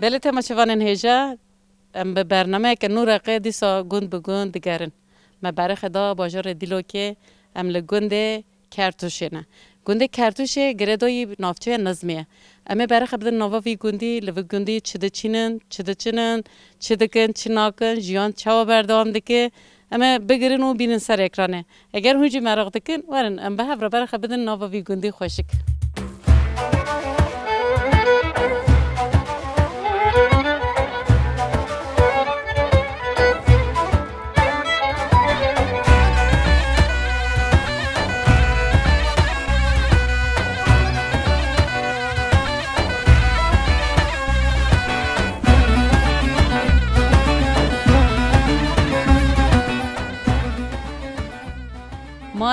بله تما شوانن هجا ام به برنامه که نور قیدی سا گند به گند دیگرن ما برای خدا باجار دیلو که ام لگنده کرتوشه نه گنده کرتوشه گردای نافچه نظمیه اما برای خبر نوا وی گندی لو گندی چده چینن چده کن چناکن جیان چاو بردام دکه اما بگیرن و بینن سر اکرانه اگر هنجی مراغ دکن ورن ام به هفره برای خبر نوا وی گندی خوشک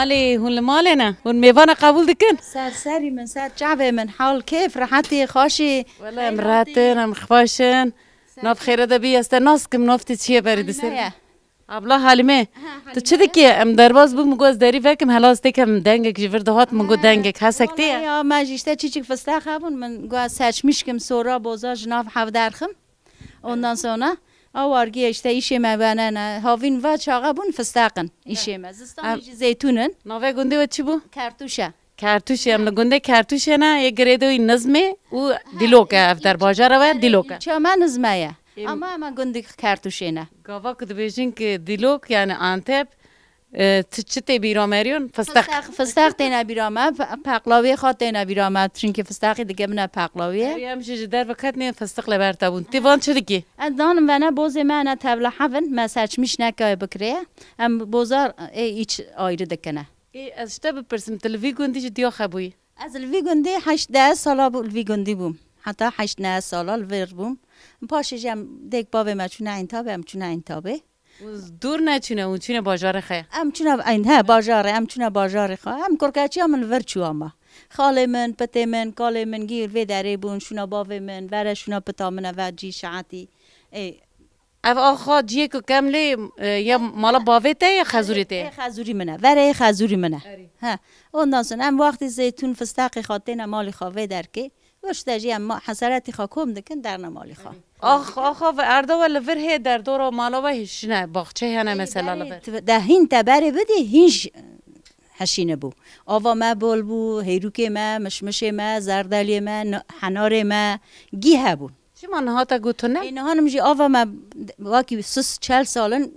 مالي هون مالي نه هون ميوانا قبول دكن سرسری من سر جعبه من حال كيف راحتي خاشي ولا مراتن ام خفاشن ناف خيره دبي استناس كم نافت چیه برید سر ابلا حلیمه تو چه دکی ام درباز بود مگو از دری وکم هلاس دکم دنگک جور دهات مگو دنگک هسکتی یا ما جیشته چی فستا خبون من گو سرچمیشکم سورا بوزا جناب حو درخم ondan sonra آوارگی اشته ایشه ما بانه هاوین و چاقا بون فستاقن ایشه ما زستان زیتونن نوه گنده و چی بو؟ کرتوشه کرتوشه ام گنده کرتوشه نه یک گریدوی نظمه و دیلوکه افتر باجار و دیلوکه چه من نظمه اما گنده کرتوشه نه گاوا کد بیشین که دیلوک یعنی آنتب چته بیرامریون فستاق تینا بیرامه پقلاوی خاط تینا بیرامه چون که فستاقی دیگه من پقلاویه همش در وقت نه فستق لبرتابون تیوان چه دیگه دانم و نه بوز من تبله حون ما سرچمیش نکای بکره ام بوزار ایچ آیره دکنه از شته بپرسم تلوی گندی جدیا خبوی از الوی گندی 18 سالا بو الوی گندی بوم حتی 18 سالا الویر بوم پاشه جم دیگ باوی ما چونه این تابه ام چونه این تابه دور نچونه اون چونه باجار خه ام چونه این ها باجاره ام چونه باجار خه ام کرکاچی ام ورچو اما خاله من پته من کاله من گیر و داره بون شونا باوی من وره شونا پتا من و جی شعاتی ای او آخا جیه که کملی یا مالا باوی ته یا خزوری ته خزوری منه وره خزوری منه ها اون دانسن ام وقتی زیتون فستاقی خاطر مالی خواهی درکی وشتاجی ام حسراتی خاکم دکن در نمالی خواه آخا و اردا ولی ور هی در دور مالا و هیچ باغچه هنه مثلا لور ده هین تبره بدی هیچ هشینه بو آوا ما بول بو هیروک ما مشمش ما زردالی ما حنار ما گیه بو چی من ها تا گوتونه این ها نمیشه آوا ما واکی 40 سالن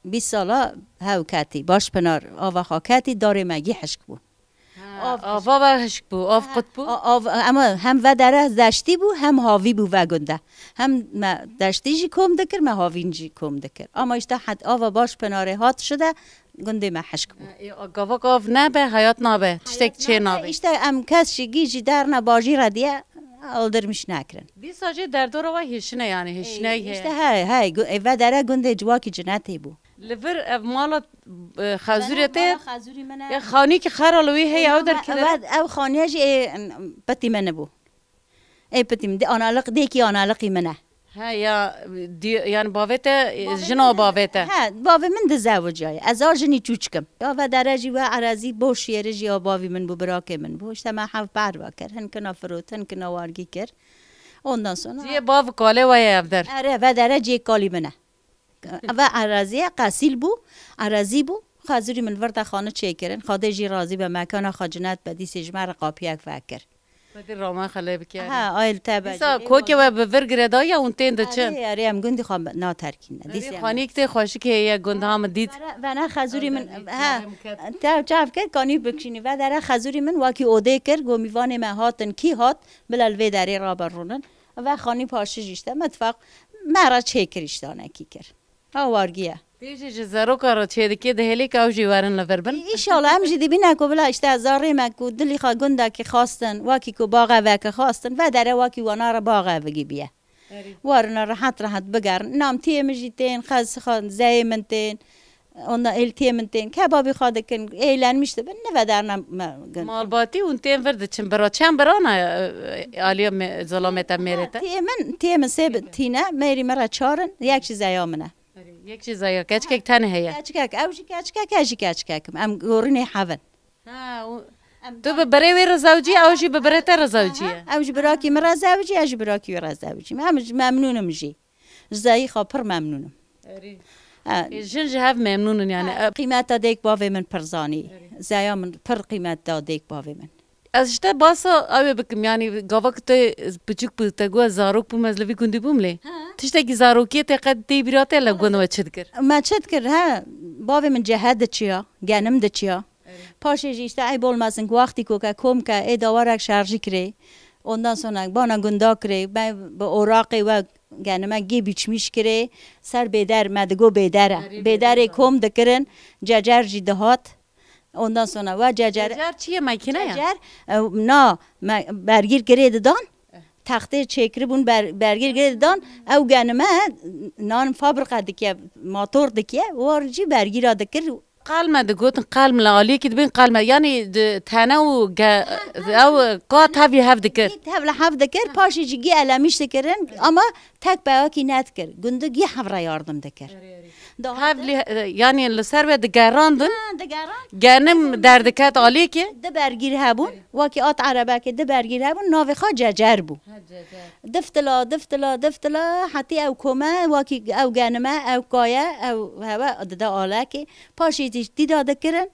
20 سالا هاو کاتی باش پنار آوا خاکتی داره ما گی حشک بو آوا و هشک بو آف قط بو اما هم و دره دشتی بو هم هاوی بو و گنده هم ما دشتی جی کم دکر ما هاوین جی کم دکر اما اشتا حد آوا باش پناره هات شده گنده ما حشک بو گاوا گاو نبه حیات نبه تشتک چه نبه اشتا ام کس شگی جی در نباجی را دیه aldırmış nakren. Bir sadece derdi var hişne yani hişne İşte hay ve dere günde civaki cenneti bu. Liver ev malat خازورته خازوری منه یا خانی که خرالوی هی او در کده او خانیش پتی منه بو ای پتی من آنالق دیکی آنالقی منه ها یا یعنی باوته جنا باوته ها باوی من ده زوجای از آجنی چوچکم یا و درجی و عرضی بوش یرجی یا باوی من بو براکه من بو اشتا ما حف بار واکر هن کنا فروت هن کنا وارگی کر ondan sonra دیه باو کاله و اف در اره و درجی کالی منه و عرضی قسیل بو عرضی بو خازوری من ورد خانه چیکرن خادجی راضی به مکان خاجنت بدی سجمر قاپیک فکر بدی راما خله بکر ها آیل تبع سا کوکه و به ورگردا یا اون تند چن اره ام گندی خام نا ترکین دیسی خانی که خوشی که یا گنده هم دید و نه خازوری من ها تا چاف کرد کانی بکشینی و در خازوری من واکی اوده کر گومیوان ما هاتن کی هات بلال و دری را برونن و خانی پاشه جشته متفق مرا چیکریشتانه کی کر آوارگیه دیجی جزارو کارو چه دیگه دهلی که اوجی وارن لفربن ایشالا همجی دی بینه که بلا اشته زاری مکو دلی خواه گنده که خواستن واکی که باغه وکه خواستن و داره واکی وانا را باغه وگی بیه وارنا راحت بگرن نام تیمجی تین خز خان زی من تین اونا ایل تیم تین کبابی خواده کن ایلن میشته بن نه درنا مال باتی اون تیم ورد چن برانه آلیا ظلامت میرته تیم سه تینه میری مرا چارن یک چیز ایامنه یک چیز یا کچکک تنه هیا کچکک اوجی کچکک اجی کچکک ام گورینه حون تو ببری وی زوجی او جی ببری تر زوجیه او جی براکی مرا زوجی او جی براکی ورا زوجی ممنونم جی زایی خاپر ممنونم جن جهاف ممنونن يعني قیمت دادیک باوی من پرزانی زایا من پر قیمت دادیک باوی من از işte basa abi bakım yani gavak te küçük bu te go zarok bu mezlevi gundi bumle tişte ki zarokiye te kad te birate la gun ve çedkir ما چت کر ها باوی من جهاد چیا گنم د چیا پاشه جیشته ای بولمازن وقتی کو که کم که ای داورک شارژی کری ondan sonra bana gunda kre ben bu oraqi ve ganime gi biçmiş kre ser beder medgo bedere kom dikirin cecer jidat ondan sonra ve cecer çiye makine ya cecer na bergir kre dan taxte çekri bun bergir kre dan ev ganime nan fabrika dikiye motor dikiye warci bergira dikir قالمة دقوت قالمة عليك تبين قالمة يعني تانا أو قات هافي هاف دكر هاف هاف دكر باشي جي علامش دكرن أما تك باكي ناتكر قندق يحفر ياردم دكر هاف يعني السربة دقاراندن جانم دردكات عليك ده برگیر هبون واکی آت عربه که ده برگیر هبون ناوی خواه ججر بو دفتلا حتی او کمه واکی او گنمه او کایه او هوا ده آله که پاشی دیده دکرن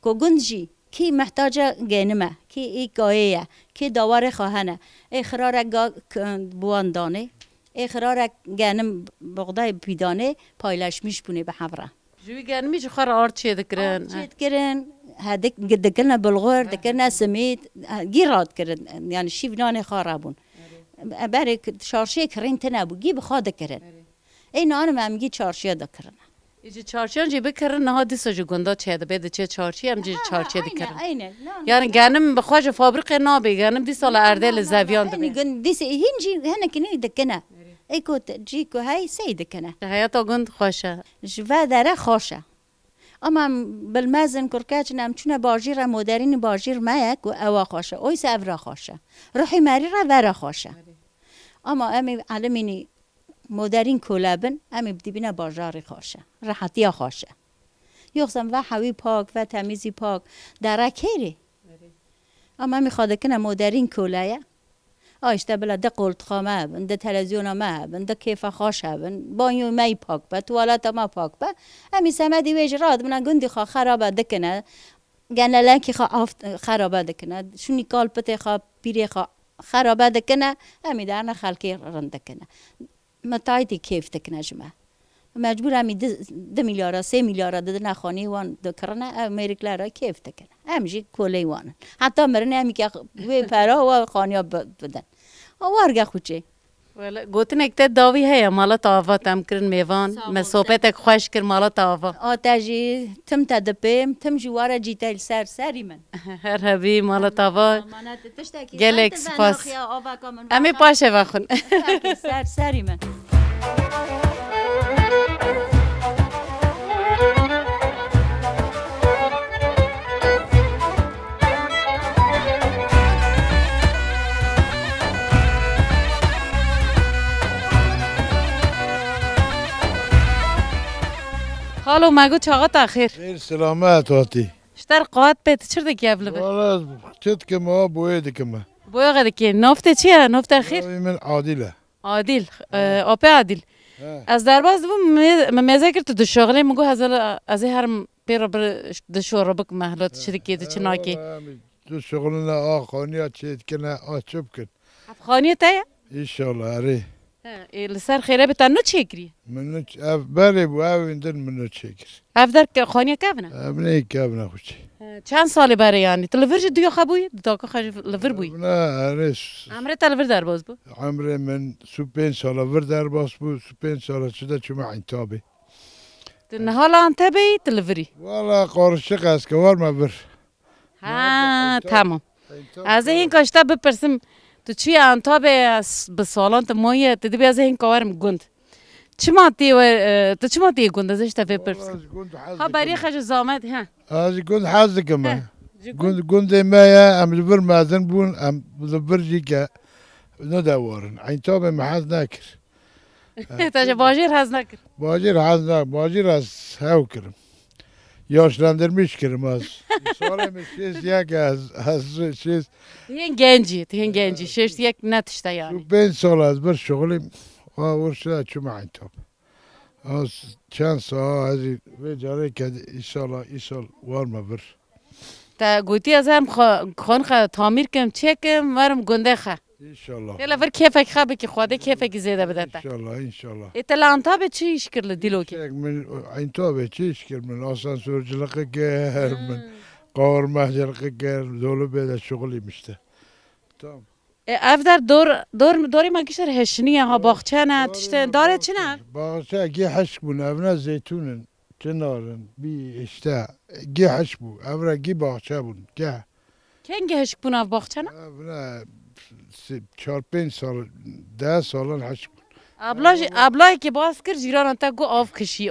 که گندجی کی محتاجه گنمه کی ای کایه کی داور خواهنه اخرارک بواندانه اخرارک گنم بغدای پیدانه پایلشمیش بونه به حوره جوی گرمی جو خار آرد چه دکرن دکرن هدک دکرنا بلغور دکرنا سمید گیراد کرد یعنی شیفنان خاربون برای چارشی کرین تنابو گی بخواد دکرن این آن ممگی چارشی دکرن ایجی چارشیان جی بکرن نه دیسا جو گندا چه ده بده چه چارشی هم جی چارشی دکرن یعنی گرم بخواج فابریک نابی گرم دیسا لارده لزویان دمی دیسا هنجی هنکنی دکنه ای کو جیکو های سید کنه حیاتا گند خوشه جوا داره خوشه اما بالمازن کرکاچ نم چونه باجیر مدرین باجیر مایک و اوا خوشه اوی سفر خوشه روحی مری را ور خوشه اما امی علمینی مدرین کلابن امی بدی بینه باجاری خوشه راحتی خوشه یخزم و هوی پاک و تمیزی پاک داره کیری اما می خواده کنه مدرین کلایه آشته بلا ده قلت خامه بن ده تلویزیون ما بن ده کیف خوشه بن بانیو می پاک با توالت ما پاک با همی سمدی ویج راد من گندی خوا خرابه دکنه گنلکی خوا خرابه دکنه شونی کال پته خوا پیری خوا خرابه دکنه همی درن خلکی رند کنه متایتی کیف دکنه جمعه مجبور همی 2 میلیارد 3 میلیارد ده نخانی وان دکرنه امریکا را کیف دکنه همجی کلی وان حتی مرنه همی که وی پرا و خانیا بدن وارگه خوچه ولی گوتن اکت داوی هیا مالا تاوا تم کرن میوان مسوبت اک خوش کر مالا تاوا آتاجی تم تدپیم تم جواره جیتل سری من هر هبی مالا تاوا گلک سپاس امی پاشه وخون سری من حالو مگو چاقات آخر خیر سلامت آتی شتر قوات بیت چرا گیبله بی والا چت که ما بوید که ما بویا قد کی نفته چیه نفته آخر من عادله عادل آپه عادل از درباز دوم مزاجر تو دشغله مگو هزار از هر پیرا بر دشور بک محلات شرکت چناکی تو شغلنا آخانیا چیت کنه آچوب کن خانیه تایا انشالله اره لسر خیره بتانو چی کری منو بله بو اویندن منو چیکر افدر خانیه کبنه ابنی کبنه خوشی چند سالی برای یعنی تلفرج دیگه خبوی داکا خج لفر بوی نه اره عمره تلفر در باز بو عمره من 5 سال ور در باز بو 5 سال شده چما انتابه نه حالا انتبهی تلفری والا قارشق است که وار ما بر ها تمام از این کاشته بپرسم تو چی انتابه به سالان تو مایه تدی بی از این کارم گند چی ماتی و تو چی ماتی گند ازش تفه پرسم ها بری خج زامد ها از گند حاضر کما گند ما یا ام لبر مازن بون ام لبر جیکا ندوارن انتابه محاز نکر تاج باجر هز نکر باجر حاضر باجر از هاو کرم yaşlandırmış kırmaz. Söylemiş siz yak az siz. تهين جنجي شش يك نتشتا يعني Şu ben solaz bir şoğlim. Orşa çuma intop. Az şans hadi ve cari kedi inşallah var mı bir. تا قوتي ازم خان تعمیر کم چه کم ورم گنده خا İnşallah. يلا فر كيفك خابك خواده كيفك زياده بدتا İnşallah. اتلانتا به چی iş کرد دیلو که من intop çiş من asansörcülük gel من kavurmacılık gel dolu böyle şoğlim işte. Tamam. اف در دوری ما کشتر هشنیه ها باغچه نه تشته داره چی نه Bağırsa gi haşk bu evne zeytunun çınarın bir işte gi haşk bu evre gi bağça bu gi کنگه هشک بونا باغچه نه evre 4-5 sal 10 salın haşk bu ابلای که باز کرد جیران تا گو آف کشی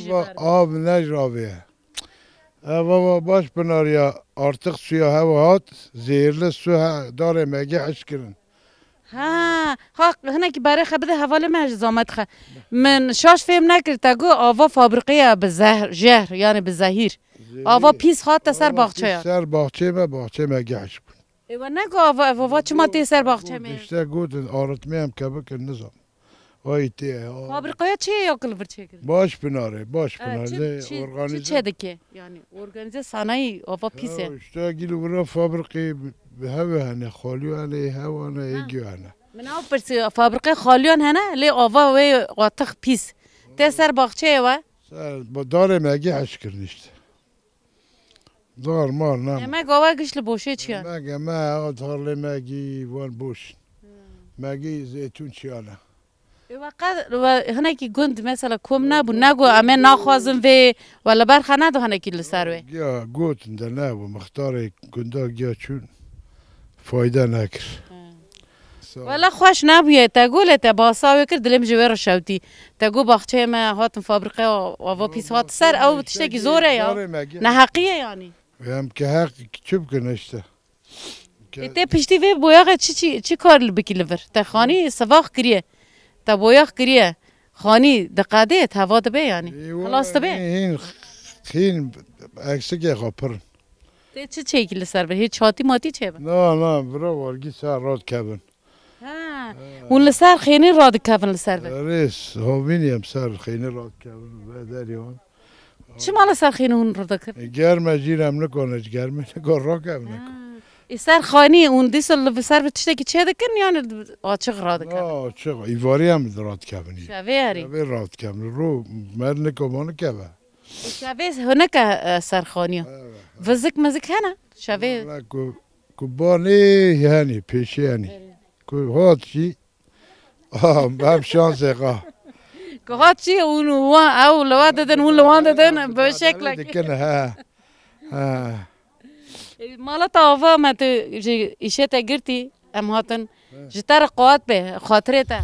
جبر ab ne rabiye baba baş pınar ya artık suya hava hat zehirli su dare megi haşkırın ها هنا که برای خبده حواله من زامت خه من شاش فهم نکرد تا گو آوا فابریقه به زهر یعنی به زهیر آوا پیس خواهد سر باغچه یا سر باغچه megi haşk bu ایوه نگو آوا چما تی سر باغچه می işte gudun ağrıtmayam kabuk nizam Aytiye. Fabrikaya çiğ yakılır çekir. Başpınarı Çi organize. çedeki yani organize sanayi ava pise. İşte gili bura fabrikayı hava hani xaliyo hani hava hani egiyo hani. من او پرسی فابریکه خالیان هنه لی آوا و قاطق پیس ته سر باغچه و با داره مگی حش کرد işte. Dar mal ne? اما گاوا گشل بوشه چیان Mege me tarla megi van boş. Megi zeytun çiyana. و هنه کی گند مثلا کم نبو نگو اما نخوازم و ولا برخه ندو هنه کی لسر و Ya gotun da ne bu muhtarı gunda gya çün fayda nekir. ولا خوش نبویه تا گوله تا باساوی کرد دلم جویر شوتی تا گو باغچه ما هاتم فابریکه و پیس هات سر او تشته کی زوره یا نه حقیه یعنی Hem ki hak küçük gün işte. ته پشتی و بویاغ چی کار بکی لور تا خانی سواخ کریه تا بویاغ کریه خانی دقاده هوا دبه یعنی خلاص دبه Hin eksik ya kapırın. ته چی کی لسر به هیچ چاتی ماتی چه به نه برو ورگی سر راد کبن. ها اون لسر خینی راد کفن لسر به Reis hoviniyem ser xeyni rad kebin ve deriyon. چی مال سر خینی اون راد کر Germe cirem ne konec germe ne kon ra kebin. سر خانی اون دیسل لسر به تشته کی چه دکن یعنی آچق راد کر Aa çık ivariyem rad kebin. شوی هری Ve rad kebin ro mer ne komanı kebe. شوی هنک سر خانی وزک مزک هنه شوی Ku bani yani peşi yani. Ku hat çi. Hem şans eka. که هات چی اون او لوان دادن اون لوان دادن به شکل Dikene ha. مالا تاوا ما تو ایشه تا گرتی ام هاتن جتر قوات به خاطره تا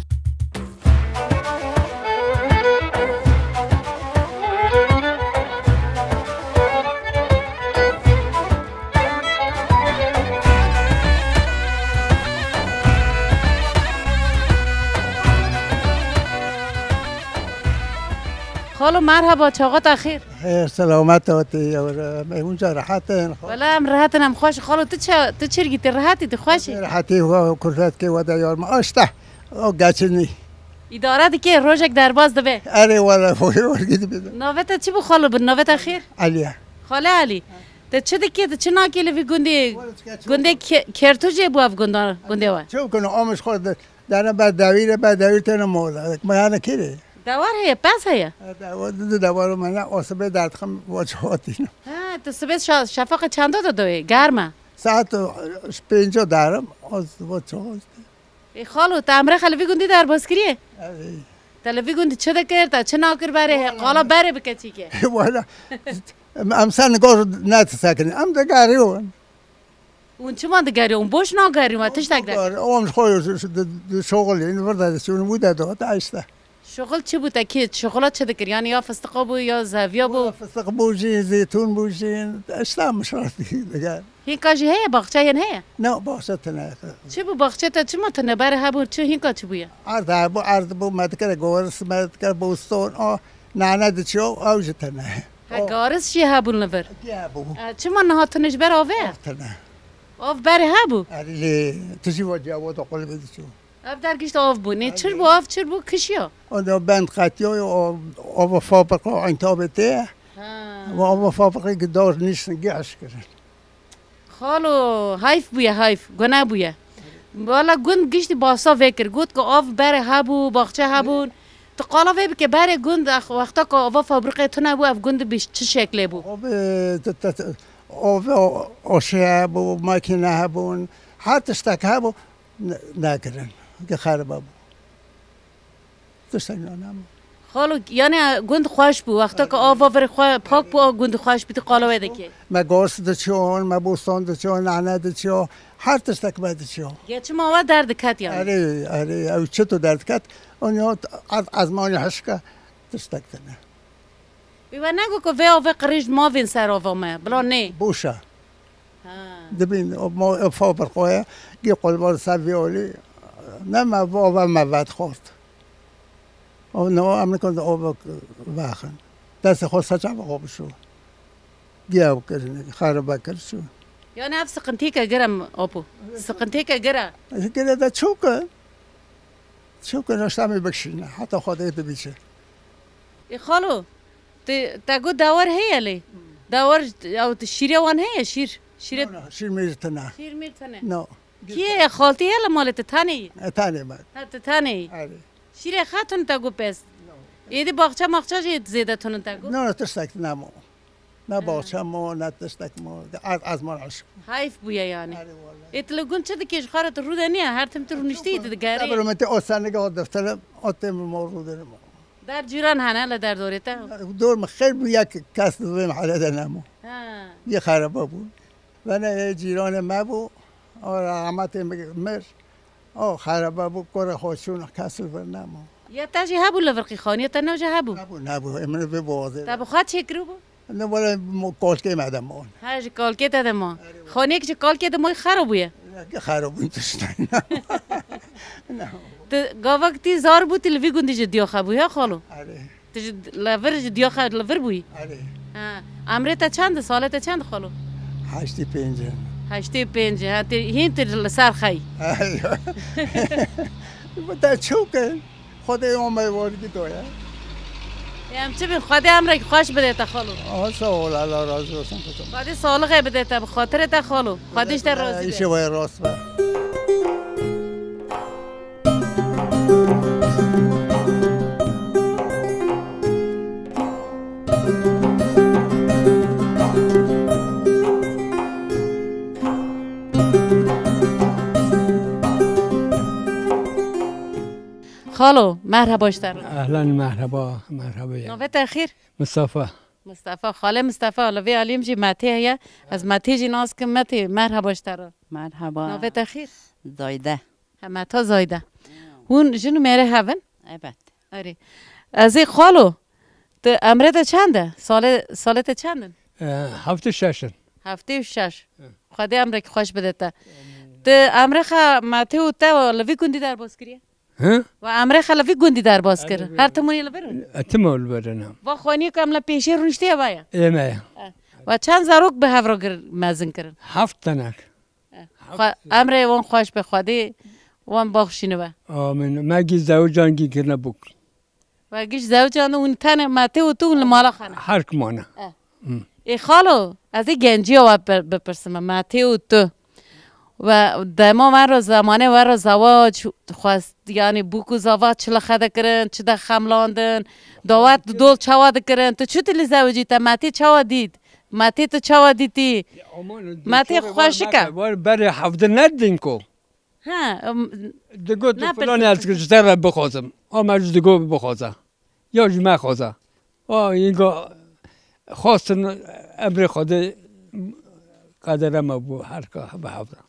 خالو مرحبا چاقات اخیر سلامت آتی اونجا راحتن ولا ام راحتن ام خوش خالو تو چرگی تی راحتی تی خوشی راحتی و کلفت که ودا یار ما آشته او گچنی اداره دی که روزک در باز دبه اره ولا ورگید بده نوبت چی بو خالو بن نوبت اخیر علیا خاله علی ته چه دی که ته چه ناکیلی وی گنده کرتو جه بو اف گنده و چه کنه آمش خورد در بعد دویر تن مولا ما یعنی کیه دوار هی پس هی دوار من آسبه درد خم واجهاتی ها تو سبت شفاق چند دادوی گرمه ساعت 5 دارم از واجهات خالو تامره خلوی گندی در باز کریه تلوی گندی چه دکرد چه ناکر بره قالا بره بکچی که والا امسال نگاه نت سکنی ام دگاریون اون چه مانده گری اون بوش ناگری ما تش تک در اون خوی شغل این ورده شون بوده داد ایسته شغل چی بود که شغلات چه دکر یعنی یا فستق بو یا زاویه بو فستق بوجین زیتون بوجین اسلام مشارتی دیگه هین کاجی هی باغچه هین هی نه باغچه نه چی بو باغچه تا چی متنه بره هبو چه هین کا چی بویا عرض بو مدکر گورس مدکر بوستون آ نه چو اوجته نه هگارس چی هبون لور کی ابو چه من نهاتنش بر آوه تنه آف بر هبو علی تجی وجه و تو قلب دیشو آف درگیشت آف بو نه چر بو آف چر بو کشیا اون بند قطعی و فابریکه انتابته و فابریکه که دار نیست گیش کردن خالو هایف بویا هایف گناه بویا والا گند گشتی باسا وکر گفت که آف بر هبو باغچه هبون تو قالا وی که بر گند وقتا که آوا فابریکه تو نبو اف گند بیش چه شکله بو آب آشه بو ماکینه بون هر تشتک هبو نکردن که خراب بو تشتک نام خالو یعنی گند خوش بو وقتا که آوا ور پاک بو گند خوش بی تو قالا وی که ما گوشت دچون ما بوستان دچون نعنه دچون هر تشتک باید دچون یه چه ما درد کت یعنی آره او چطور درد کت اونیا از مانی حشکه تشتک تنه بیوا نگو که وی آوا قریج ما وین سر آوا ما بلا نه بوشه دبین ما فابریکه گی قلبار سویالی نه ما آوا مواد خورد نه امریکان آوا واخن دست خود سچم آب شو گیاه کردن خراب کرد شو یعنی اف سقنتی که گرم آپو سقنتی که گره گره دا چوکه نشتمی بکشینه حتی خودت بیشه ای خالو تا گو داور هی لی داور او شیر وان هی شیر شیر میرتنه شیر میرتنه نه کیه خالتی هلا مالت تانی تانه مد تانی شیر خاتون تا گو پس ایدی باغچه ماغچه جید زیده تونن تا گو نه تشتک نمو نه باغچه ما نه تشتک ما از ما عشق حیف بویا یعنی اتلگون چه دکیش خارت رو دنیا هر تم تو نشتی دگاری برای من آسانه که دفتر آتم ما رو دارم در جیران هنه در دورته دور ما خیلی بود یک کس دویم حالت نمو یه خرابه بود و نه جیران ما بود رحمت مر خرابه بود کار خودشون کسل بر نمو یا تاجی هبو لورقی خانی تا نوجه هبو نبو امروز به بازه تا بخواد چکرو بو نه ولی کالکه مدام اون هاج کالکه تا ما خانی که کالکه دمای خرابویه خراب بود تشتن نه گاوکتی زار بود تلوی گندی جدیا خبو یا خالو آره تج لور جدیا خد لور بوی آره عمره تا چند سالت چند خالو 85 85 ها هین تر سر خی بتا چوکه خود اون میواری تویا ام چه بین خدا امره خوش بده تا خالو سوال الله راضی باشم خدا صالح بده تا خاطر تا خالو خودش تا راضی ایشه وای راست با خالو مرحبا اشتر اهلا مرحبا نوبه تاخیر مصطفى خاله مصطفى لوی علیم جی ماتی هیا از ماتی جی ناز که ماتی مرحبا اشتر مرحبا نوبه تاخیر زایده همه تا زایده هون جنو میره هون البته آره از این خالو تو امرت چنده سالت چنده 76 هفته و شش خدا امره که خوش بده تا تو امره خا ماتی و تا لوی گندی در باز کریه ها و امره خلافی گندی در باز کرد هر تمونی لبرون اتمول برنم و خانی کاملا پیشی رونشتی بایا ایمه و چند زاروک به هفروگر مزن کردن 7 تنک امره وان خوش به خودی وان باخشینه با آمین مگی زوجانگی کرنه بک و گیش زوجانه اون تن ماته و تو اون مالا خانه هر کمانه ای خالو از این گنجی ها بپرسم ماته و تو و دما من رو زمانه و رو زواج خواست یعنی بوکو زواج چلا خده کرن چه ده خملاندن دعوت دول چواد کرن تو چو تلی زواجی تا ماتی چوا دید ماتی تو چوا دیدی ماتی خوشی که برای حفظ ندین کو ها دگو تو فلانی از کشتر را بخوازم آمد دگو بخوازم یا جمعه خوازم اینگاه خواستن امر خود قدرم بو هر که به حفظم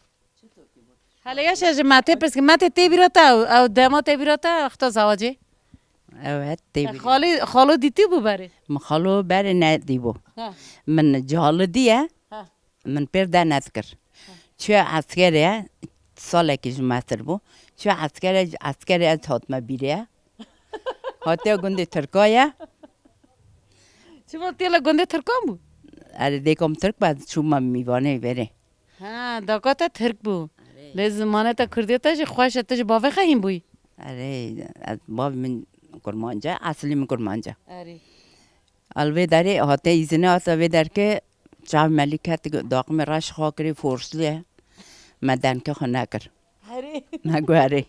حالا یاش از ماته پس که ماته تی بیراتا او دما تی بیراتا وقتا زواجی اوه تیبی خالو دیتی بو بره مخالو بر ندیبو من جهال دیه من پر ده نذکر چه عسکره ساله که جمعتر بو چه عسکره از حاتمه بیره حاتی گنده ترکایه چه وقتی لا گنده ترکام بود؟ اره دیگم ترک بعد شما میوانه بره. ها داکات ترک بود. لزمانه تا کردی تا چه خوش تا چه باوی خواهیم بوی. اره باب من کرمانجا اصلی من کرمانجا. آره. الوی داری هاته ایزنه هاته وی در که چه ملکت داغم راش خاکری فورسلیه مدن که خونه کر. آره. نگو اره.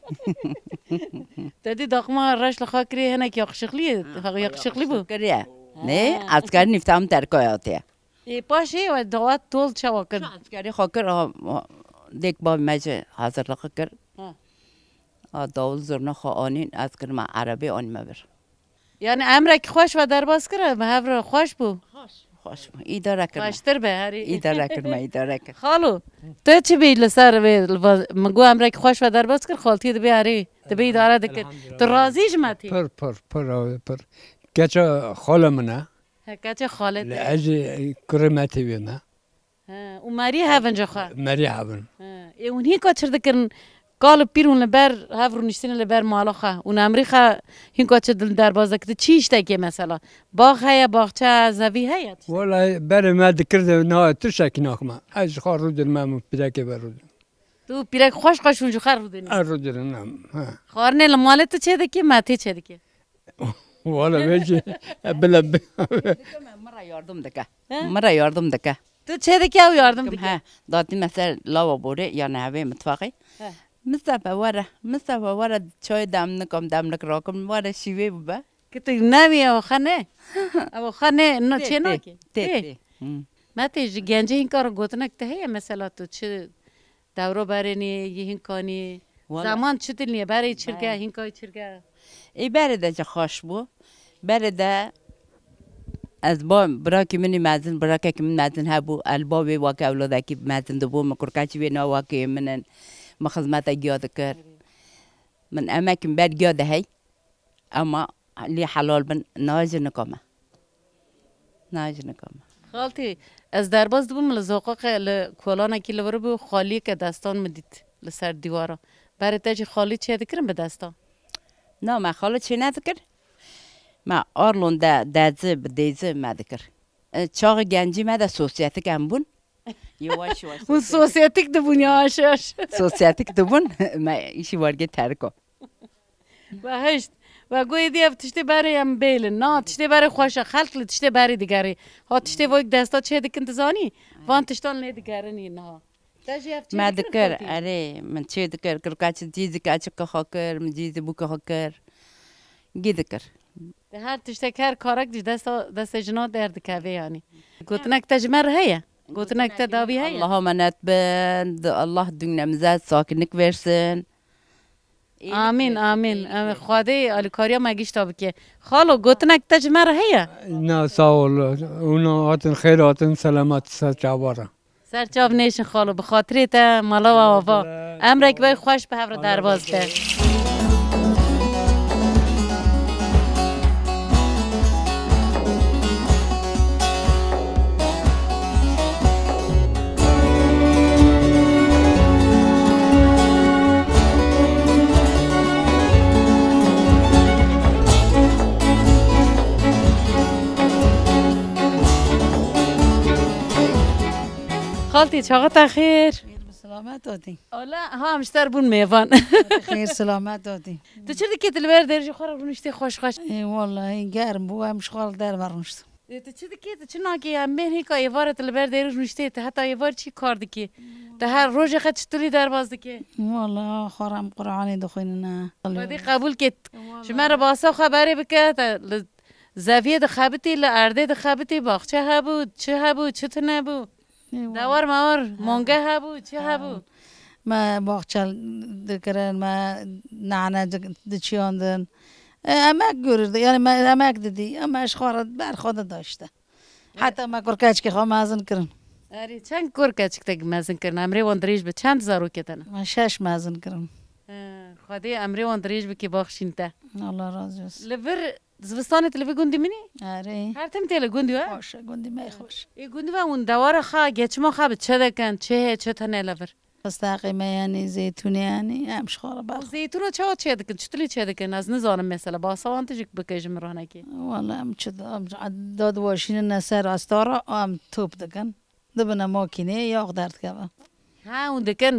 دادی داغم راش لخاکری هنه که یخشخلیه یخشخلی بود. کریه. نه اسکر نفتام ترکای هاته. ای پاشه و دوات طول چوا کن. اسکری خاکر دیک باب مجه حاضر لخاکر. داول زرنا خواهانین از کرم عربی آن مبر. یعنی امرک خوش و درباز کرد به هفر خوش بود. خوش ما ایداره کرم. خوشتر به هری. ایداره کرم ایداره کرم. خالو تو چی بی لسر مگو امرک خوش و درباز کرد خالتی دبی هری دبی اداره دکت تو راضیش ماتی. پر کچا خاله منه. کچه خالت. لعجی کرمتی بینا. و ماری هفنجا خواه. مری هبن. اونهی کچر دکن قال پیرون لبر هفرو نشتین لبر مالا خواه. اون امریکا هین کچه دل درباز دکت چیش تکی مثلا باغ هیا باغچه زوی هیا. والله بر ما دکرد نه ترشک ناخما. از خار رو دل ما پیرک برود. تو پیرک خوش اونجا خار رو دنی. رو دل نم. خارنه لمالت چه دکی ماتی چه دکی. والله وجه بلا. مرا یاردم دکه. تو چه دکی او یاردم دکی؟ دادی مثلا لاوا بوده یا نهوه متفاقی. مصطفى ورا چای دم نک راکم ورا شیوه ببا. که تو نمی او خانه نه چه نکی؟ تی. ماتی گنجه این کارو گوتنک ته مثلا تو چه دورو برنی یه هین کانی زمان چه دلیه برای چرگه هین کای چرگه. ای برده چه خوش بو برده از با براکی منی مازن براکی که من مازن هبو البابی واقع اولاده کی مازن دبو مکرکاچی بینا واقع منن مخدمات جاده کر من اماكن بعد جاده هي اما اللي حلال بن ناجنكم خالتي از درباز دبم لزوقاق لکولانا کی لبرو بو خالی که دستان مدید لسر دیوارا برای تاجی خالی چه دکرم به دستان نه ما خالی چه ندکر ما آرلون دازه بدیزه ما دکر چاق گنجی ما دا سوسیاتیک هم بون یواش اون سوسیاتیک دبون یاشاش سوسیاتیک دبون ما ایشی وارگه ترکو و هشت و گوی دیف تشتی برای هم بیلن نه تشتی برای خوش خلق تشتی برای دیگری ها تشتی وای دستا چه دکن تزانی وان تشتان نه دیگرنی نه ما دکر اره من چه دکر کرکاچ چیزی کاچ که خاکر من چیزی بو که خاکر گی دکر هر تشتی کار کارک دی دست جنا درد کاوی یعنی گوتنک تجمر هیا گوتنک تداوی هیا الله منات بند الله دنیا مزاد ساکنک ورسن آمین خدای آلیکاریا مگیش تاب که خالو گوتنک تجمر هیا نه ساول اونا آتن خیر آتن سلامت سر چابارا سر چاب نیشن خالو به خاطری تا مالا و آوا امرک بای خوش به هفر درباز ده خالتي چاقت خیر سلامت دادی اولا ها مشتر بون میوان خیر سلامت دادی تو چرا که دلبر درجه خورا رونشته خوش والله گرم بو هم شغال در برنشت تو چرا که چه ناگی هم هیچ کاری وارد دلبر درجه رونشته ته حتی یه وار چی کار دکی ته هر روز خد چطوری در باز دکی والله خورم قرآنی دخوینه بعدی قبول کت شما را باسا خبری بکت زاویه دخابتی لارده دخابتی باغچه هبود چه نبود داور ماور مانگه هبو چه هبو ما باغچه دکرن ما نعنه دچیاندن امک گرده یعنی ما امک دیدی اما اشخارت بر خود داشته حتی ما کرکچ که خواه مازن کرن اری چند کرکچ که مازن کرن امری واندریج به چند زارو کتن ما 6 مازن کرن خدای امری واندریج به کی باخشین تا الله راضی است لبر زوستان تلوی گوندی منی؟ آره. هر تیم تله گوندی ها؟ خوشه گوندی می خوش. ای گوندی و اون دوار خواه گچما خواه چه دکن چه تنه لبر؟ فستقیمه یعنی زیتونه یعنی همش خاره بر زیتون رو چه دکن چطوری چه دکن از نزانم مثلا با سوان تجک بکشم رانه کی والله هم چه داد واشین نسر استارا هم توپ دکن دبنا ماکینه یا درد کبا ها اون دکن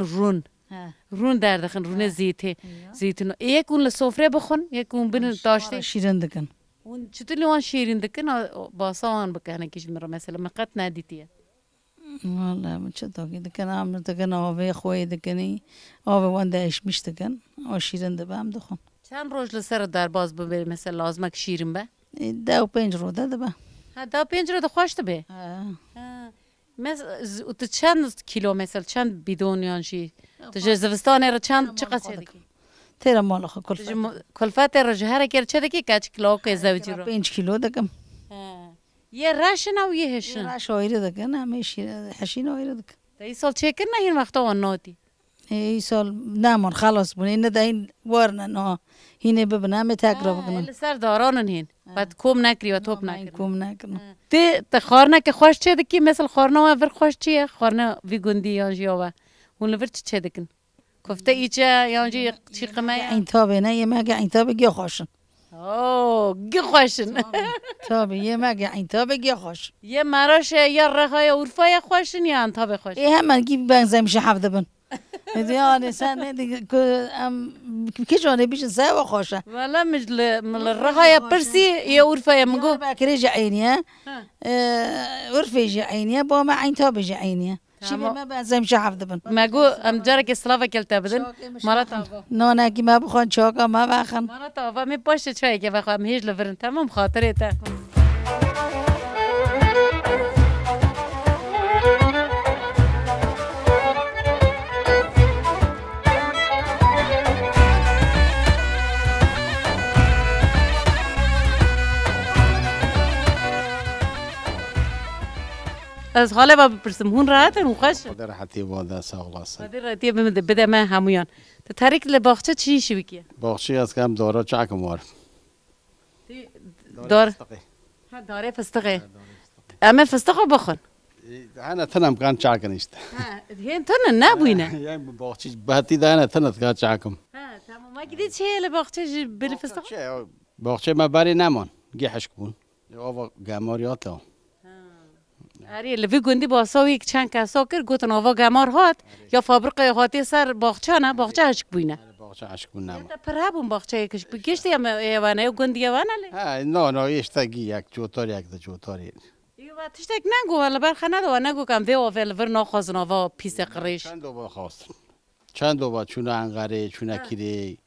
رون در دکن رون زیتون یک اون لسفره بخون یک اون بین داشته شیرین دکن اون چطوری اون شیرین دکن با سوان بکنه کشم رو مثلا مقت ندیتیه والله من چه داگی دکن هم دکن آوه خوی دکنی آوه وندهش میش دکن آشیرن ده هم دخون چند روز لسر در باز ببری مثل لازمه که شیرین به؟ 2-5 رو ده به ها 2-5 رو ده خوشت به؟ مثل چند کیلو مثل چند بیدون یانشی تجه زوستانه را چه قصه دکی؟ تیرا مالا خو کلفت را جهره کر چه دکی کچ کلو که زوجی رو؟ 5 کیلو دکم یه رشن و یه هشن؟ رش آیره دکن همه حشین آیره دکن ای سال چه کن نه این وقتا و ناتی؟ ای سال نمان خلاص بونه اینه ده این وارنه نه هینه ببنه همه تکرا بکنن سر دارانن هین بعد کم نکری و توپ نکری کم نکنن تی خارنه که خوش چه دکی مثل خارنه و ور خوش چیه؟ خارنه وی گندی یانجی و اون لور چه دکن؟ کفته ایچه یانجی چی قمه؟ این تابه نه یه مگه این تابه گیا خوشن گی خوشن تابه یه مگه این تابه گیا خوش یه مراشه یه رخای اورفای خوشن یا انتابه خوش ای همه گی بنزه میشه حفظه بن دیگه سن دیگه کی جانه بیش زاو خوشه ولا مل رخای پرسی یه اورفای مگو باکری جعینیه اورفی جعینیه با ما عین تابه جعینیه چی ما بنزه میشه حفظه بن مگو ام جاره که سلاف کلتا بدن مرات نه کی ما بخوان چاقا ما بخن مرات آوا می پشت چای که بخوام هیچ لورن تمام خاطره تا از حالا با بپرسم هون راحتن و خوش خدا راحتی باده ساغلاست خدا راحتی بده من همویان تو تاریک لباخچه چی شوی که باخشی از کم دارا چاکم وار داره فستقه اما فستقه بخون انا تنم كان چاک نیست هین تو نبوینه یعنی باخشی بهتی دانه تنت کا چاکم تمام ما گیدی چه لباخچه بلی فستقه باخشی ما بری نمان گیحش کن آوا گماریات ها آره لوی گندی باساوی چند کسا کر گوتن آوا گمار هات یا فابریقه هاتی سر باغچه نه باغچه هشک بوینه باغچه هشک بون نم پرابون باغچه یکش بگشتی ام ایوانه گندی ایوانه لی ها نه ایشتگی یک جوتاری یک جوتاری ایو تشتک نگو ولی برخه ندو نگو کم وی اول ور نخوازن آوا پیس قریش چند دو با خواست چند دو با چونه انقره چونه کری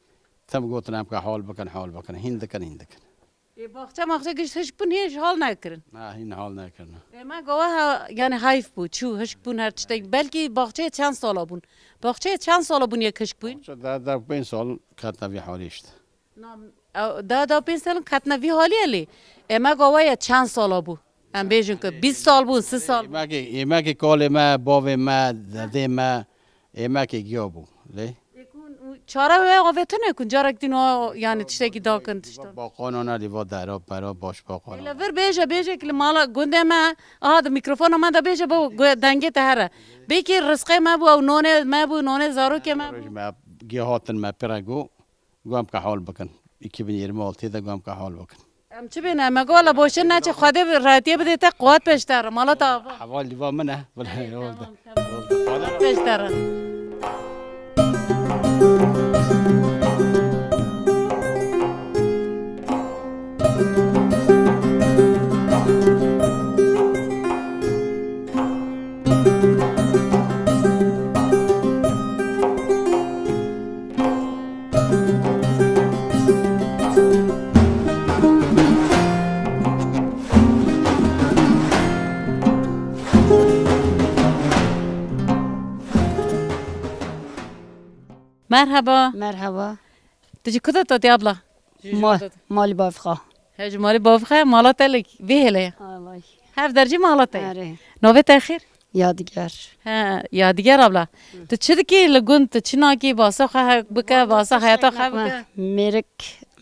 تم گوتنم که حال بکن هند کن باغچه ماغچه گشت هشک بون هیچ حال نکرن نه این حال نکردن ما گواه یعنی حیف بود چو هشک بون هر چتک بلکی باغچه چند سالا بون باغچه چند سالا بون یک هشک بون در 5 سال کتنوی حالیشت دا 5 سال کتنوی حالی علی ما گواه چند سالا بو ام بیشون که 20 سال بون 3 سال ایما که کال ما باو ما داده ما ایما که گیا بو لی چاره و آویتون کن جارک دینو یعنی تشتکی دا کن با قانون لیوا درا برا باش با قانون لور بیجه که مالا گنده ما آها میکروفون ما دا بیجه با دنگه تهره بیکی رزقه ما بو نونه زارو که ما گیاهاتن ما پرگو گام که حال بکن 2026 دا گام که حال بکن ام چه بینه مگالا باشه نه چه خواده راحتی بده تا قوت پیشتر مالا تا حوال لیوا منه ولی پیشتر مرحبا تجي كده تاتي أبلا مالی بافخا هج مالي بافخا مالات لك بيهله والله هف درجي مالات آره نوبة تأخير یادگار ها يادگار أبلا تشدكي لقون تشناكي باسا خا بكا باسا حياتا خا بكا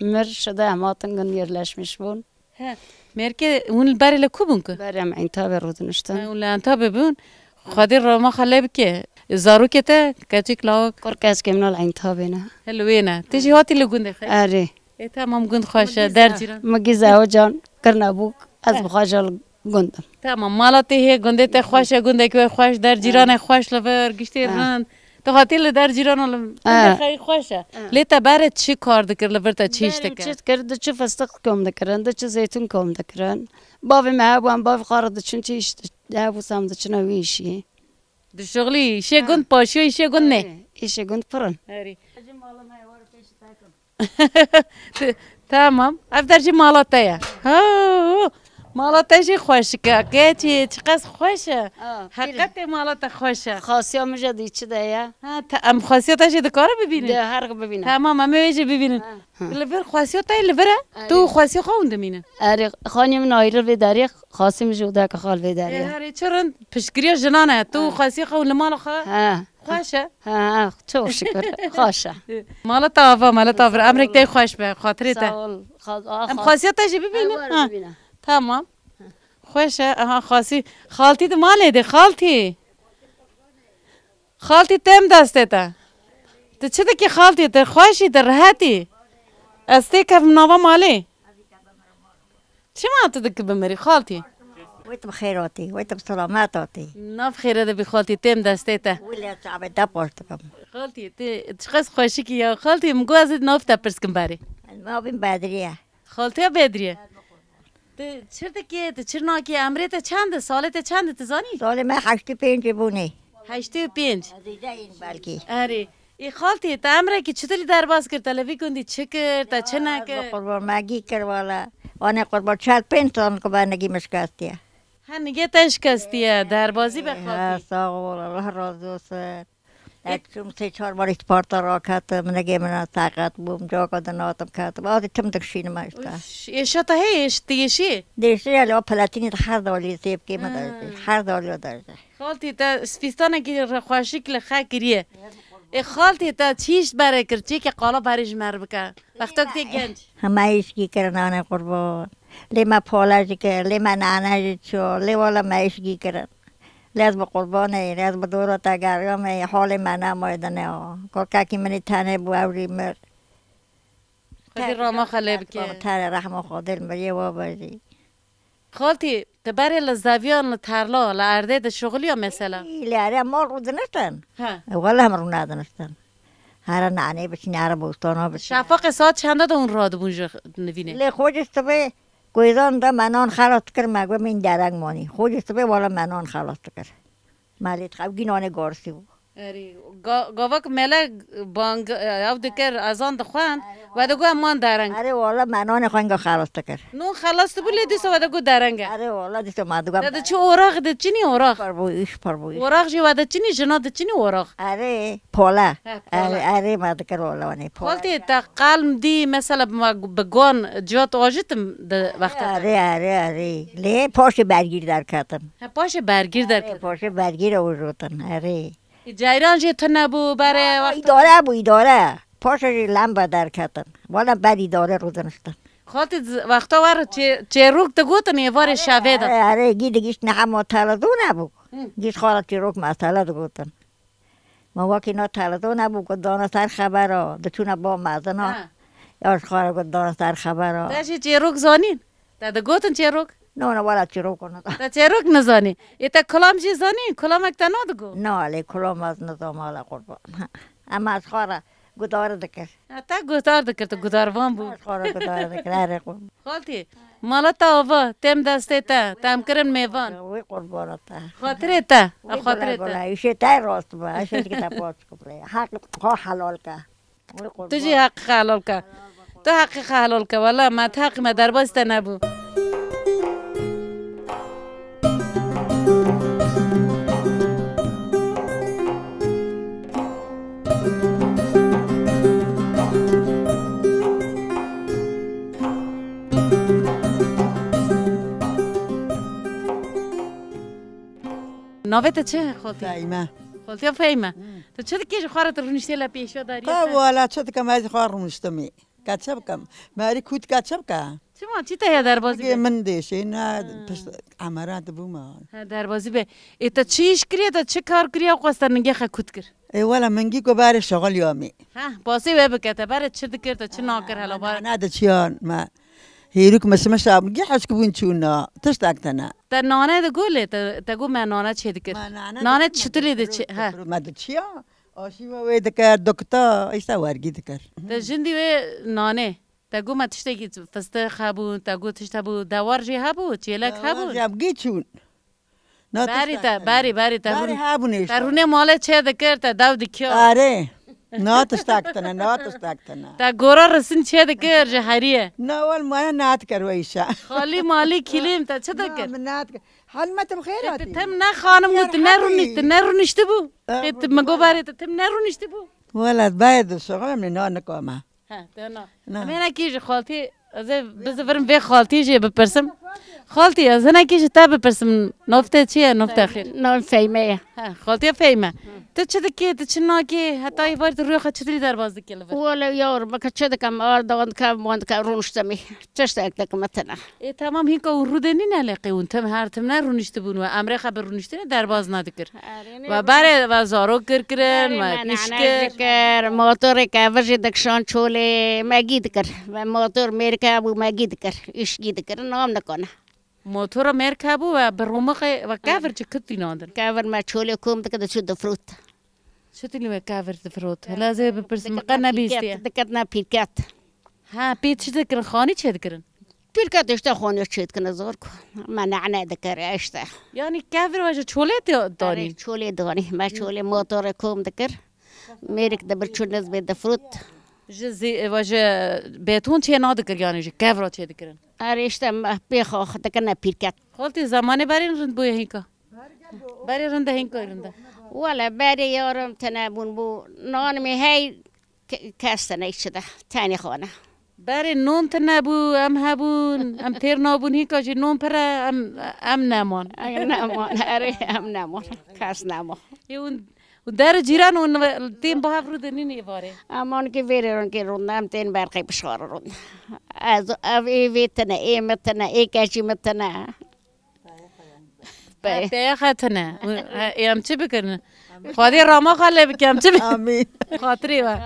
مر شده هماتن گن yerleşmiş بون ها ميركي هون الباري لكوبونك برم این تا برودنشتن ولا أنت ببون خادر ما خلاه بكي زارو که تا کچیک لاک کرکس که منال عین تابینه هلوینه تیجی هاتی لگونده خیلی آره تمام گند خوشه در جیران مگی زاو جان کرنا بوک از بخواجال گندم تمام مالاتی هی گنده تا خوشه گنده که خوش در جیران خوش لور گشتی رند تو هاتی در جیران خیلی خوشه لیتا برای چی کار دکر لور تا چیش دکر چیت کرد چه فستق کم دکرن چه زیتون کم دکرن باوی محبوبم باوی خارد چون چیش ده سام چنو ویشی در شغلی شه گند پاشو شه گند نه ایشه گند پرن تمام افدرجی مالاتایا ها مالاتاجی خوشکه که چقدر خوشه حقیقت مالات خوشه خاصیه مجدی چه دایا ها ام خاصیتش دکاره ببینه ده هر ببینه تمام همه ویژه ببینن لور خاصیتای لوره تو خاصی خوند مینه آره خانم نایل به داری خاصی مجوده که خال به داری هری چرا پشگری جنانه تو خاصی خون مال خا خوشه ها تو شکر خوشه مالات آوا مالات آور امریکای خوش به خاطرت ام خاصیتش ببینه تمام خوشه آها خاصی خالتی تو ماله ده خالتی تم دسته تا تو چه که خالتی تو خوشی در راحتی استی که نوا ماله چه ما تو دک بمری خالتی ويت بخيراتي ويت بسلاماتي ناف خیره ده بخالتی تم دسته تا ولا تعب دبرتكم خالتی تو چقدر خوشی که یا خالتی مگو از ناف تپرس کن باری ما بين بدريه خالتی بدریه چرا که امریت چند سالت چند تزانی؟ سال ما 85 بونه 85 دیگه این بلکی آره ای خالتی تا امره که چطوری درباز کرد تلوی کندی چه کرد تا چه نکرد قربان مگی کروالا آن قربان 4-5 سال که بانگی مشکستیه ها نگه تشکستیه دربازی بخاطی ساقول الله راضی است اکتم 3-4 بار اسپارتا را کردم نگه من طاقت بوم جا کردناتم کردم آدی تم دکشین ما است ایشا تا هیش تیشی دیشی علاوه پلاتینی هر دالی سیب که من هر دالی داشته خالتی تا سفیستانه که خواشی که خاکریه خالتی تا چیش برای کرد چی که قالا برش مر بکن وقتا که گنج همه ایشگی کردن قربان لیما پالاجی کرد لیما نانجی چو لیوالا میشگی کرد لیز با قربانه لیز با دورات اگر حال من نمایدنه که کی منی تنه بوری مر خودی راما خلب که تر رحم خودل مریه و بازی خالتی تبری لزاویان ترلا لارده د شغلی مثلا لیاره مال رو دنستن ولی هم رو ندنستن هر نعنی بچین هر بوستانا بچین شفاق ساعت چند اون راد بونج نوینه لی خود است به گویدان دا منان خلاص کر مگو من درنگ مانی خود است به والا منان خلاص کر مالیت خب گینانه گارسی بود اری گاوک مله بانگ او دکر ازان دخوان و دگو امان درنگ اره والا منان خوانگا خلاص کر نو خلاص بولی دیسو و دگو درنگ اره والا دیسو ما دگو داد چه اوراق د چینی اوراق پربویش اوراق جی و د چینی جنا د چینی اوراق اره پولا اره ما دکر والا ونی پولا قلتی تا قلم دی مثلا بگون جات آجتم د وقت اره لی پاش برگیر در کردم پاش برگیر در کردم پاش برگیر اوجوتن اره جایران جی تو نبو برای وقت اداره پاشش لمبه در کردن والا بعد اداره رو دنستن خاطر وقتا ور چه روک دگوتن یه وار شوه داد اره گیش نه ما تلدو نبو گیش خواهد چه روک مسئله دگوتن ما واقعی نا تلدو نبو که دانه سر خبر ها دچونه با مزن ها یاش خواهد که دانه سر خبر ها داشتی چه روک زانین؟ دگوتن چه روک؟ نه والا چه روک ندارم تا چه روک نزانی؟ ایتا کلام چی زانی؟ کلام اکتا ندگو؟ نه علی کلام از نظام حالا قربان اما از خواهد گدار دکر تا گدار دکر تو گداروان بود خواهد گدار دکر اره قربان خالتی مالا تا آوا تم دسته تا تم کرن میوان وی قربان تا خاطره تا خاطره تا ایشه تای راست با ایشه که تا پاس کبله حق حلال که تو جی حق حلال که تو حق حلال که والا ما حق ما در باست نبو نویت چه خالتی؟ فهیمه خالتی فهیمه تو چه دیگه خواهرت رونشته لپیشو داری؟ والا چه دیگه مازی خوار رونشته می کچه بکم ماری کود کچه بکم چه شما چی تا دربازی من دیشه نه پشت عمرات بوما دربازی به ایتا چیش کریه تا چه کار کریه و قصد نگه خود کر ای والا منگی کو بار شغل یومی ها باسی به بکته باره چه دکر تا چه ناکر حالا باره نه ده چیان ما هیروک مسما شاب گی حس کو چونا تشتاکتنا تا نانه ده گوله تا گو من نانه چه دکر نانه چطوری ده چه ها ما ده چیا آشی ما وی دکر دکتا ایسا ورگی دکر تا جندی و نانه تا گو ما تشتگی فسته خابون تا گو تشتا بود دوار جی هبود چیلک هبود جاب گی چون باری تا باری باری هابونیش تا رونه مال چه دکر تا داو دکیو آره نه تشتاکتنا تا گورا رسین چه دکر جهریه نه وال ما نات کرو ایشا خالی مالی کلیم تا چه دکر نات حال ما تم خیراتی تم نه خانم گفت نه رونشته بو خیت مگو باری تم نه رونشته بو ولد باید شغل من نه نکامه ها نه من کیش خالتی از بزرم به خالتی جه بپرسم خالتی از نه کیش تا بپرسم نفته چیه نفته اخیر نام فیمه ها خالتی فیمه تو چه دکی تو چه ناکی حتی وارد روی خود چطوری در باز دکی لفت ولا یار ما چه دکم آردان کم ماند که رونشتمی چش دکم مثلا تمام هین که رودنی نلاقی اون تم هر تم نه رونشته بون و امر خبر رونشته در باز ندکر و بره و زارو کرن و پیشکر موتور که وجه دکشان چوله مگید کر و موتور میرکه بو مگید کر اشگید کر نام نکنه موتور مرکبو و برومخ و کافر چه کتی نادن کافر ما چوله کوم دکده شد فروت شتیلی و کافر فروت لازم بپرس مقنا بیستی دکتنا پیرکت ها پیت چه دکرن خانی چه دکرن پیرکت اشتا خانی چه دکن زور کو ما نعنه دکر اشتا یعنی کافر واجه چوله دانی چوله دانی ما چوله موتور کوم دکر میرک دبر چونز به دفروت جزی واجه بیتون چه نادکر یعنی جه کافر چه دکرن ارشتم بیخو دکنا پیرکت خالتی زمانی برین رند بوی هینکا بری رنده هینکا رنده ولا بری یارم تنابون بو نان می هی کستن ایشده تانی خانه بری نون تنابو ام هبون ام تیر نابون هینکا جی نون پره ام نمان نمان اره ام نمان کس نمان و در جیران اون تیم با هفرو دنینی باره امان که ویرون که روندم تین برقی بشار روند از اوی ویتنه ای متنه ای کشی متنه بیا خاتنه ام چی بکنه خواهی راما خاله بکم چی بکنه آمین خاطری و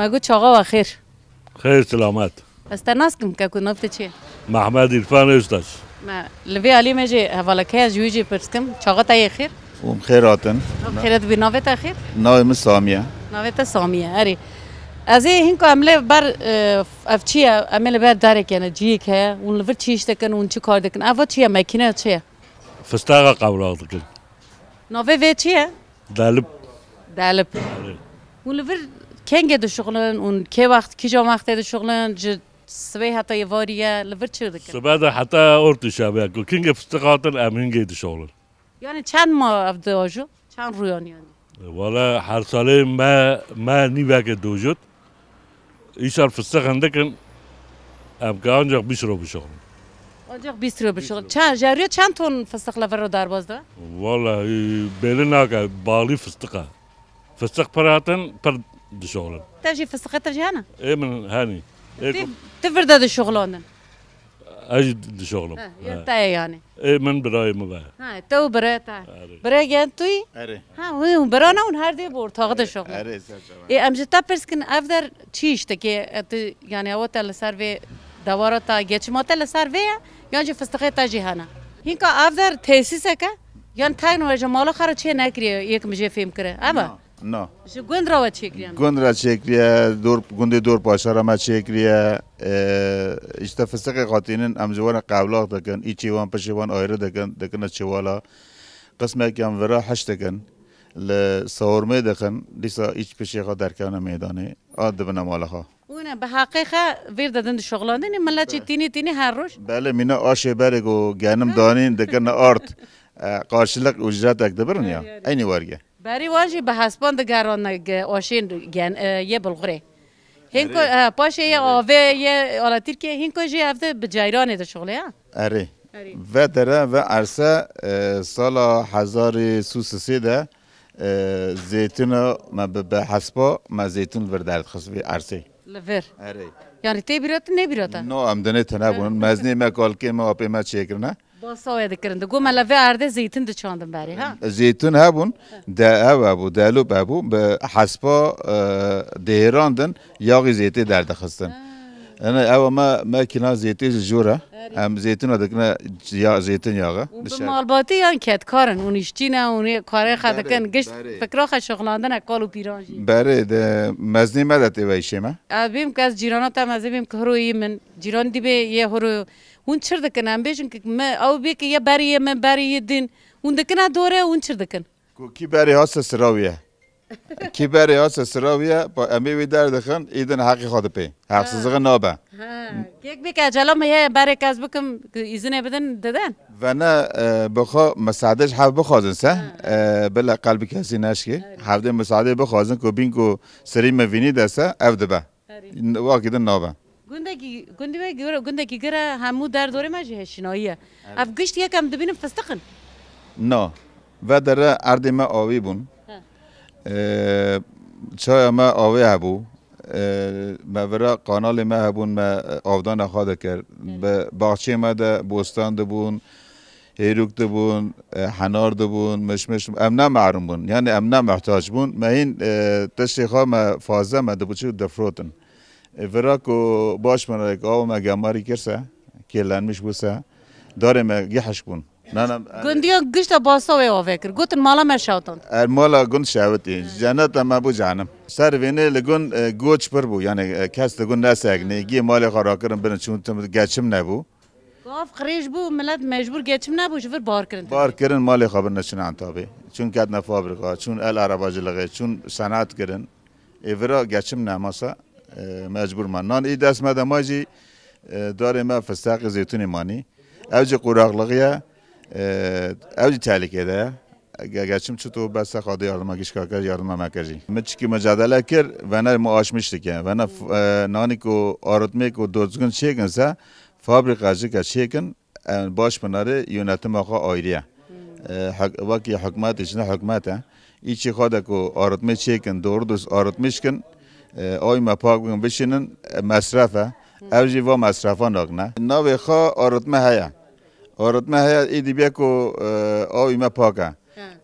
مگو چاقا و خیر خیر سلامت استناس کم که کنفته چیه محمد عرفان استاش ما لوی علی مجی حواله که از جویجی پرسکم چاقا تایی خیر خیراتن خیرت بی نوه تا خیر نام سامیه نوه تا سامیه اری از این که عمله بر افچیه عمله بر داره کنه جی که اون لور چیش دکن اون چی کار دکن اول چیه مکینه چیه فستاقا قبرات دکن نوه وی چیه دالب اون لور کنگه دو شغلن اون که وقت کی جا وقت دو شغلن سبی حتی یه واریه لور چی دکن سباده حتی ارت شابه کو کنگه فستاقاتن امینگه دو شغلن یعنی چند ماه افده آجو چند رویانی والا هر ساله ما نیوه که دوجود ایشار فستاق دکن ام که آنجا 20 رو بشغلن آنجا 20 رو بشغل چند جاریه چند تون فستاق لور رو در باز ده والا بیلنا که بالی فستاقه فستاق پراتن پر دو شغلن تجي فستاق تجي هنا ايه من هاني تفرد هذا الشغلان اجد دو شغلم ينتهي يعني ايه من براي مباح ها تو براتا براي انتوي اره ها وين برانا ون هر دي بور تاخذ الشغل اره ايه امجد تبرسكن افدر تشيش تكي يعني اوت السيرفي دوارتا جيتش موت السيرفي يعني فستاق تجي هنا هيك افدر تاسيسك يعني تاين وجه مالا خرا چه نکری یک مجه فهم کره اما نه شو گند را چه کریان گند را چه کریه دور پاشا ما چه کریه اشتا فستق قاتینن امجوان قبلاق دکن ای چیوان پشیوان آیره دکن چوالا قسمه کم ورا حش دکن لصورمه دکن لیسا ایچ پشیخا درکان میدانه آد بنا مالخا اونه به حقیقه ویر دادن شغلان دینی ملا چی تینی هر روز بله مینا آشه برگو گنم دانین دکن آرت قارشلق اجرت اک دبرن یا اینی وارگه بری واجی به حسبان دگران آشین یه بلغره هینکو پاشه یه آوه یه آلاتیر که هینکو جی هفته به جایرانه ده شغله ها اره و دره و عرصه سال 1303 ده زیتون ما به حسبا ما زیتون وردارد خصوصی عرصه لور اره یعنی تی بیرات نه بیراتا نو امدنه تنابون مزنی ما کال که ما آپی ما چیکر نه با سایه دکرنده گو من لور ارده زیتون ده چاندم بری ها زیتون هبون ده ابو دالو بابو به حسبا دهراندن یاقی زیتی درد خستن انا اول ما كنا زيتي جورا ام زيتون دكنا زيتون ياغا مالباتی یان کت کارن اونیشتینه اونی کاره خدکن گشت فکرا خد شغلاندن کالو پیرانجی بله ده مزنی مدت وایشه ما بیم که از جیرانات هم از بیم که هروی من جیران دی به یه هرو اون چر دکن ام بیشن که ما او بی که یه بری من بری دین اون دکن دوره اون چر دکن کی بری هاست سراویه کی بری هاست سراویه با امی وی در دخن ایدن حقی خود پی حقسزغ نابه یک بی که اجلا میه بری که از بکم ایزنه بدن دادن و نه بخوا مساعدش حب بخوازن سه بلا قلبی کسی نشکی حبده مساعده بخوازن که بین که سری موینی دسته افده به واقعی دن نابه گندگی گره همو در دوره مجه شناییه اف گشت یکم دبینم فستقن نه و در ارد ما آوی بون چای ما آوی هبو ما برا قانال ما هبون ما آودان خواهد کرد باغچه ما ده بوستان ده بون هیروک ده بون حنار ده بون مشمش امنا معروم بون یعنی امنا محتاج بون ما این تشریخا ما فازه ما ده بچه دفروتن برا که باش من رک آو ما گماری کرسه که لنمش بوسه داره ما گیحش بون گندیا گشت باسا و آفکر گوتن مالا مرشاتند مالا گند شاوتی جنت ما بو جانم سر وینه لگون گوچ پر بو یعنی کس لگون نسگ نگی مال خراکرم بن چون تم گچم نبو گاف خریج بو ملت مجبور گچم نبو شفر بار کردن مال خبر نشون انتابه چون کد نفابریکا چون ال عرباجلغه چون صنعت کردن ایورا گچم نماسا مجبور من نان ای دست مده ماجی داره ما فستق زیتون مانی اوج قراقلقیه اوجی تالیکه ده گرچم چطور بس خواهد یارم اگیش کار کرد یارم هم کردی مچکی مجادله کرد و نه ما آشمیشته که و نه نانی کو آرتمی کو دوزگن چیکن سه فابریکه که چیکن باش بناره یونتم آقا آیریه وقتی حکومتش نه حکومته ایچی خواهد کو آرتمی چیکن دور دوست آرتمیش کن آی ما پاک بگم بشینن مصرفه اوجی و مصرفان نگنه نوی خواه آرتمی هیا آرتمه هیا ایدی بیا کو آوی ما پاکه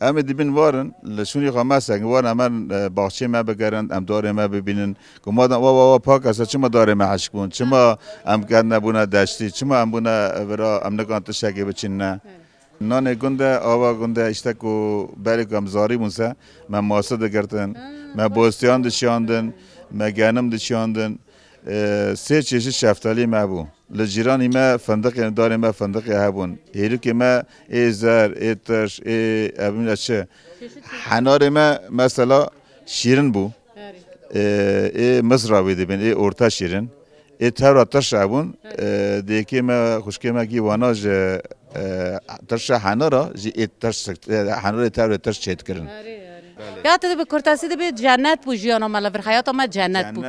ام دیبین وارن لشونی خامسه وارن من باغچه ما بگرند ام داره ما ببینن که ما وا پاک است چما داره ما عشق بون چما ام کن نبونه دشتی چما ام بونه ورا ام نگان تشکی بچینه نان گنده آوا گنده اشته کو بری کم زاری بونسه من ماسه دگرتن من بوستیان دشیاندن من گنم دشیاندن سه چیز شفتالی ما بو لجیرانی ما فندق داره ما فندق هبون هیرو که ما ایزر ایترش ابن چه حنار ما مثلا شیرن بو مصر ویدی بین اورتا شیرن تر ترش هبون دیگه ما خوشکی ما کی واناج ترش حنارا جی ترش حنار ترش چیت کردن یا تو به کرتاسی ده به جنت بو جیانا مالا بر حیات ما جنت بو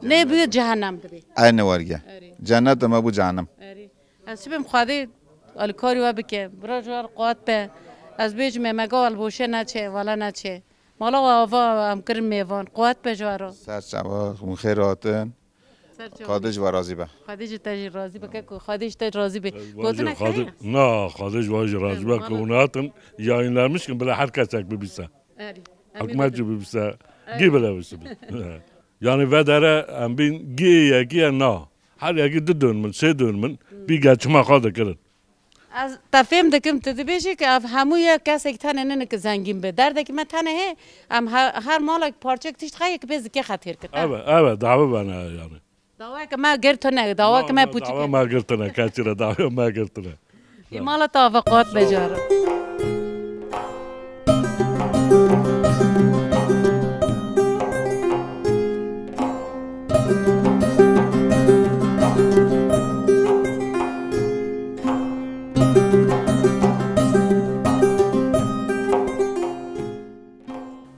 نه بو جهنم ده این وارگه جنت ما بو جهنم از بیم خواهی الکاری و بکه برای جوار قوت به از بیج مگا البوشه نچه ولا نچه مالا و آوا هم کرم میوان قوت به جوارو سرچوا خیراتن خادش و راضی به خادش تاج راضی به که خادش تاج راضی به گفتن نه خادش واج راضی به کوناتن یا این لرمش کن بلا هر کس یک ببیسه حکمت جو ببیسه گی بلا بسه یعنی و داره ام بین گی یکی نه هر یکی دون من سه دون من بیگه چما خواهد کرد از تفهم دکم تدبیشی که همو یک کس یک تنه نه که زنگین به درده که من تنه هی ام هر مال پارچه تیشت خواهی که بیز که خطیر کرد اوه دعوه بنا یعنی دعوه که ما گرت نه دعوه که ما پوچی دعوه ما گرت نه کسی را دعوه ما گرت نه این مال توافقات بجاره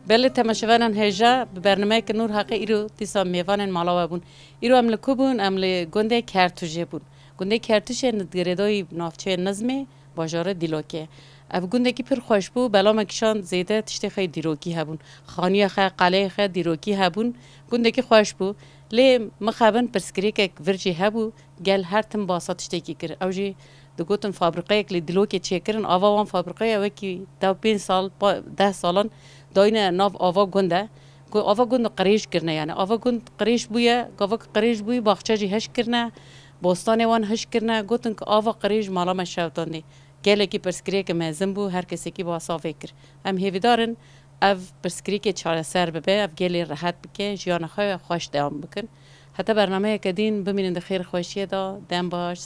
بله تماشاوران هجا به برنامه که نور حقی ایرو دیسا میوان مالاوا بون ایرو عمل کو بون عمل گنده کرتوژه بون گنده کرتوشه ندگردای نافچه نظمه باجار دیلوکه اف گنده کی پر خوش بو بلا مکشان زیده تشتی خی دیروکی هبون خانی خی قلعه خی دیروکی هبون گنده کی خوش بو لی مخابن پرسکری که ورجی هبو گل هر تم باسات تشتی کی کر اوجی دگوتن فابریکه که دیلوکی چیکرن آوا وان فابریکه او کی 5 سال 10 سالن داینه ناف آوا گنده کو آوا گند قریش کرنه یعنی آوا گند قریش بویه گاوا قریش بوی باغچه جی هش کرنه بوستان وان هش کرنه گوتن که آوا قریش مالا مشاوتانی گله کی پرسکری که مزن بو هر کسی کی با صافی کر هم هیوی دارن اف پرسکری که چاره سر ببه اف گلی راحت بکه جیان خوش دوام بکن حتی برنامه کدین ببینید خیر خوشیه دا دم باش